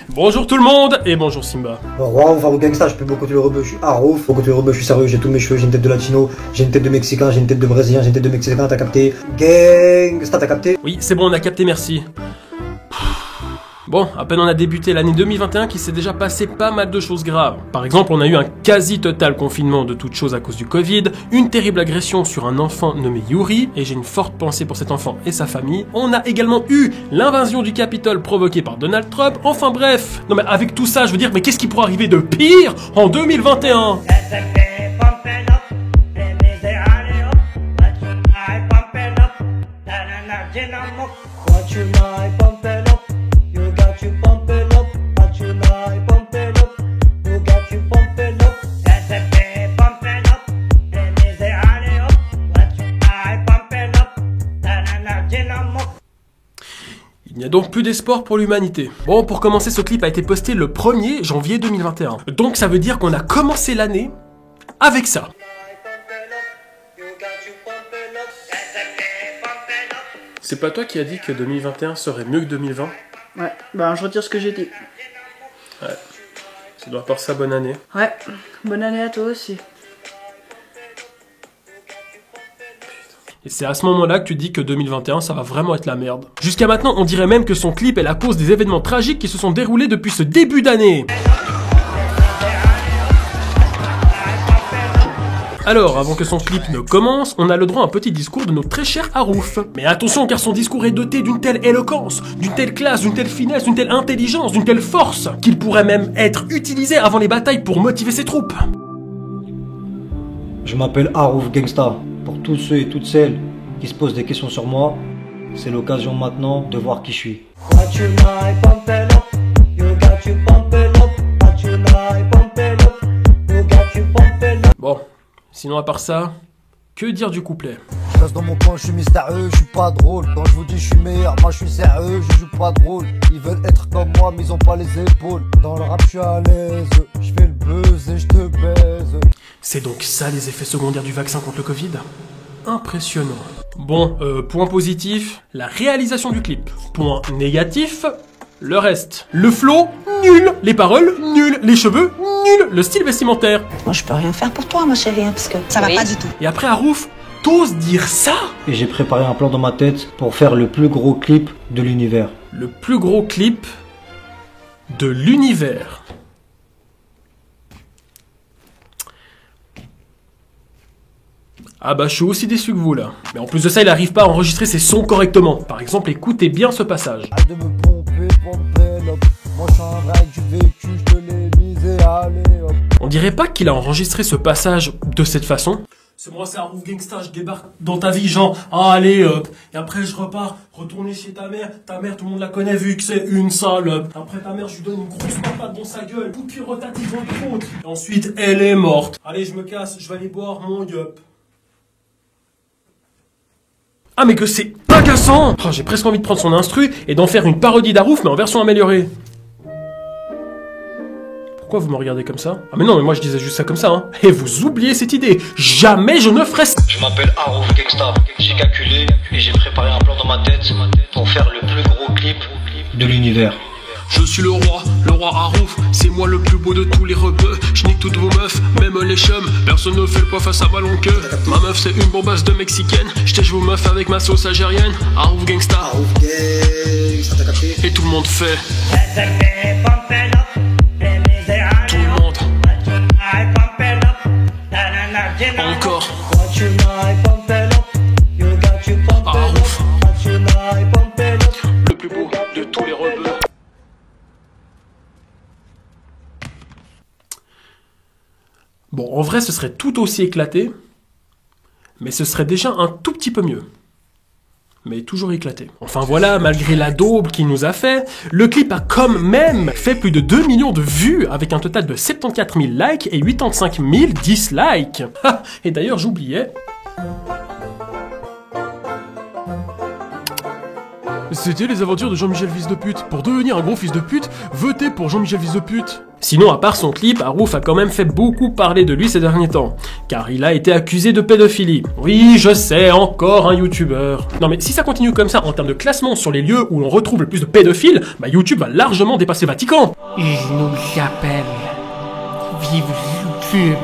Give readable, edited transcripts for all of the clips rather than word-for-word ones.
Bonjour tout le monde et bonjour Simba. Wow, Farouk Gangsta, je peux beaucoup le rebeu, je suis Arouf, beaucoup le rebeu, je suis sérieux, j'ai tous mes cheveux, j'ai une tête de latino, j'ai une tête de mexicain, j'ai une tête de brésilien, j'ai une tête de mexicain, t'as capté? Gangsta, t'as capté? Oui, c'est bon, on a capté, merci. Bon, à peine on a débuté l'année 2021 qui s'est déjà passé pas mal de choses graves. Par exemple, on a eu un quasi-total confinement de toutes choses à cause du Covid, une terrible agression sur un enfant nommé Yuri, et j'ai une forte pensée pour cet enfant et sa famille. On a également eu l'invasion du Capitole provoquée par Donald Trump, enfin bref. Non mais avec tout ça, je veux dire, mais qu'est-ce qui pourrait arriver de pire en 2021 ? Il n'y a donc plus d'espoir pour l'humanité. Bon, pour commencer, ce clip a été posté le 1er janvier 2021. Donc ça veut dire qu'on a commencé l'année avec ça. C'est pas toi qui as dit que 2021 serait mieux que 2020 ? Ouais, bah je retire ce que j'ai dit. Ouais. Tu dois avoir ça, bonne année. Ouais, bonne année à toi aussi. Et c'est à ce moment-là que tu dis que 2021, ça va vraiment être la merde. Jusqu'à maintenant, on dirait même que son clip est la cause des événements tragiques qui se sont déroulés depuis ce début d'année. Alors, avant que son clip ne commence, on a le droit à un petit discours de notre très cher Arouf. Mais attention, car son discours est doté d'une telle éloquence, d'une telle classe, d'une telle finesse, d'une telle intelligence, d'une telle force, qu'il pourrait même être utilisé avant les batailles pour motiver ses troupes. Je m'appelle Arouf Gangsta. Pour tous ceux et toutes celles qui se posent des questions sur moi, c'est l'occasion maintenant de voir qui je suis. Bon, sinon à part ça, que dire du couplet ? Je reste dans mon coin, je suis mystérieux, je suis pas drôle. Quand je vous dis je suis meilleur, moi je suis sérieux, je joue pas drôle. Ils veulent être comme moi, mais ils ont pas les épaules. Dans le rap, je suis à l'aise, je fais le buzz et je te baise. C'est donc ça les effets secondaires du vaccin contre le Covid ? Impressionnant. Bon, point positif, la réalisation du clip. Point négatif, le reste. Le flow, nul. Les paroles, nul. Les cheveux, nul. Le style vestimentaire. Moi, je peux rien faire pour toi, ma chérie, hein, parce que ça va pas du tout. Et après Arouf, t'oses dire ça ? Et j'ai préparé un plan dans ma tête pour faire le plus gros clip de l'univers. Le plus gros clip de l'univers. Ah bah je suis aussi déçu que vous là. Mais en plus de ça, il arrive pas à enregistrer ses sons correctement. Par exemple, écoutez bien ce passage. Arrête de me pomper, hop. Moi je suis un vrai du vécu, je te l'ai misé, allez hop. On dirait pas qu'il a enregistré ce passage de cette façon. C'est moi, c'est Arouf Gangsta, je débarque dans ta vie, genre, ah, allez, hop. Et après, je repars, retourner chez ta mère, tout le monde la connaît vu que c'est une salope. Après, ta mère, je lui donne une grosse patate dans sa gueule, coup de pied rotatif dans le côte. Et ensuite, elle est morte. Allez, je me casse, je vais aller boire mon yup. Ah, mais que c'est agaçant! Oh, j'ai presque envie de prendre son instru et d'en faire une parodie d'Arouf, mais en version améliorée. Pourquoi vous me regardez comme ça ? Ah mais non, mais moi je disais juste ça comme ça, hein. Et vous oubliez cette idée. Jamais je ne ferai ça. Je m'appelle Arouf Gangsta. J'ai calculé et j'ai préparé un plan dans ma tête pour faire le plus gros clip De l'univers. Je suis le roi Arouf, c'est moi le plus beau de tous les rebeux. Je nique toutes vos meufs, même les chums. Personne ne fait le poids face à ma longue queue. Ma meuf c'est une bombasse de mexicaine. J'tèche vos meufs avec ma sauce algérienne. Arouf Gangsta. Arouf Gangsta, t'as capté? Et tout le monde fait. Tout le monde. Encore. Arouf. Le plus beau de tous les rebeux. Bon, en vrai, ce serait tout aussi éclaté, mais ce serait déjà un tout petit peu mieux. Mais toujours éclaté. Enfin voilà, malgré la daube qu'il nous a fait, le clip a quand même fait plus de 2 millions de vues, avec un total de 74 000 likes et 85 000 dislikes. Et d'ailleurs, j'oubliais... C'était les aventures de Jean-Michel fils de pute. Pour devenir un gros fils de pute, votez pour Jean-Michel fils de pute. Sinon, à part son clip, Harouf a quand même fait beaucoup parler de lui ces derniers temps, car il a été accusé de pédophilie. Oui, je sais, encore un youtubeur. Non mais si ça continue comme ça en termes de classement sur les lieux où l'on retrouve le plus de pédophiles, bah YouTube va largement dépasser Vatican. Il nous appelle. Vive YouTube.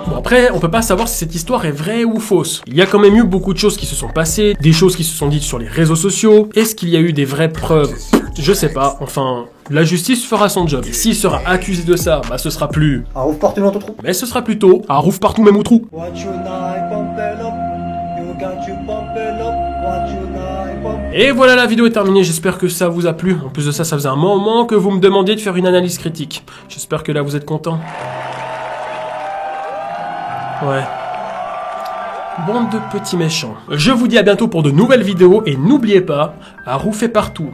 Bon après, on peut pas savoir si cette histoire est vraie ou fausse. Il y a quand même eu beaucoup de choses qui se sont passées, des choses qui se sont dites sur les réseaux sociaux. Est-ce qu'il y a eu des vraies preuves? Je sais pas, enfin, la justice fera son job. Et s'il sera accusé de ça, bah ce sera plus... Harouf partout dans ton trou. Mais ce sera plutôt Harouf partout même au trou. Et voilà, la vidéo est terminée, j'espère que ça vous a plu. En plus de ça, ça faisait un moment que vous me demandiez de faire une analyse critique. J'espère que là vous êtes contents. Ouais. Bande de petits méchants. Je vous dis à bientôt pour de nouvelles vidéos et n'oubliez pas, Harouf est partout.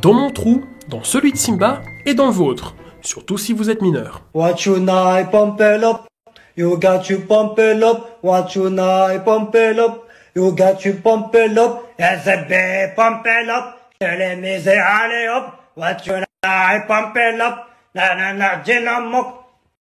Dans mon trou, dans celui de Simba et dans le vôtre. Surtout si vous êtes mineur. Watch your night pump it up. You got to pump it up. Watch your night pump it up. You got to pump it up. Yes, a big pump it up. Let me say allez hop. Watch your night pump it up. Na na na,